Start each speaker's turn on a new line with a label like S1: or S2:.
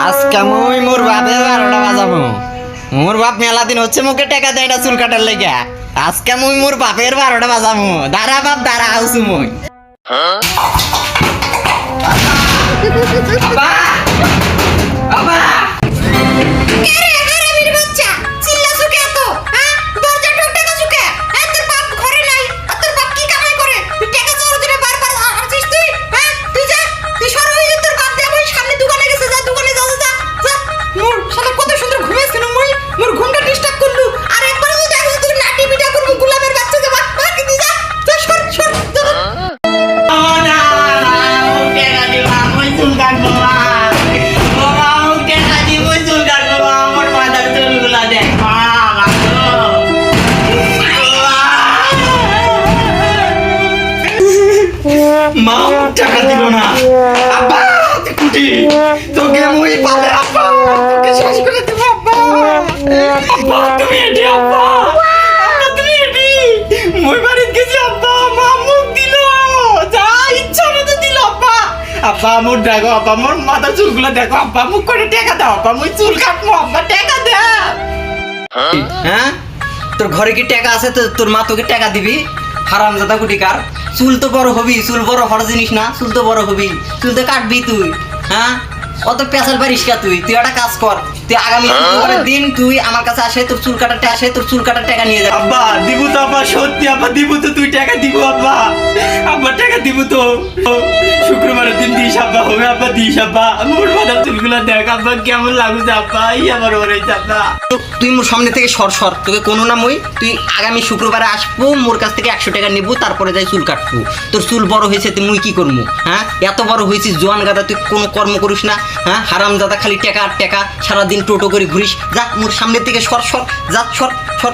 S1: আজকে মুই মোর বাপের 12টা বাজাবো। মোর বাপ মেলা দিন হচ্ছে মুখে টাকা দেয় না চুল কাটার লেগে। আজকে মুই মোর বাপের 12টা বাজাবো। দাঁড়া বাপ দাঁড়া আউসু মুই। বাবা বাবা মা টাকা দিল না। আব্বা কুটি তোকে মুই পাবে আব্বা তোকে শেষ করে দেব আব্বা। আব্বা তুমি এডি আব্বা আব্বা তুমি এডি মুই বাড়িতে গেছি আব্বা মা মুখ দিল যা ইচ্ছা মতো দিল আব্বা। আব্বা মোর দেখো আব্বা মোর মাথার চুলগুলো দেখো আব্বা মুখ করে টাকা দাও আব্বা মুই চুল কাটবো আব্বা টাকা দে। হ্যাঁ তোর ঘরে কি টাকা আছে? তো তোর মা তোকে টাকা দিবি? হারামজাদা কুটিকার। চুল তো বড় হবি, চুল বড় হওয়ার জিনিস না, চুল তো বড় হবি, চুল তো কাটবি তুই। হ্যাঁ অত পেঁচাল পারিস কা তুই? তুই একটা কাজ কর, তুই আগামী শুক্রবারের দিন তুই আমার কাছে আসে, তোর চুল কাটাতে আসে, তোর চুল কাটার টাকা নিয়ে যাবে। আব্বা দিব তো আব্বা, সত্যি আব্বা দিব তো, তুই টাকা দিব আব্বা, আব্বা টাকা দিব তো। শুক্রবারের দিন দিস আব্বা, হবে আব্বা দিস আব্বা। মোর মাথার চুলগুলো দেখ আব্বা কেমন লাগছে আব্বা, এই আমার ওরেছে আব্বা। তুই মোর সামনে থেকে সর সর, তোকে কোনো না মই, তুই আগামী শুক্রবারে আসবো, মোর কাছ থেকে 100 টাকা নিবো, তারপরে যাই চুল কাটবো। তোর চুল বড় হয়েছে তুই মুই কি করবো? হ্যাঁ এত বড় হয়েছিস জোয়ান গাদা, তুই কোনো কর্ম করিস না। হ্যাঁ হারামজাদা খালি টাকা আর টাকা, সারাদিন টোটো করে ঘুরিস। যা মোর সামনে থেকে সর সর, যা সর সর।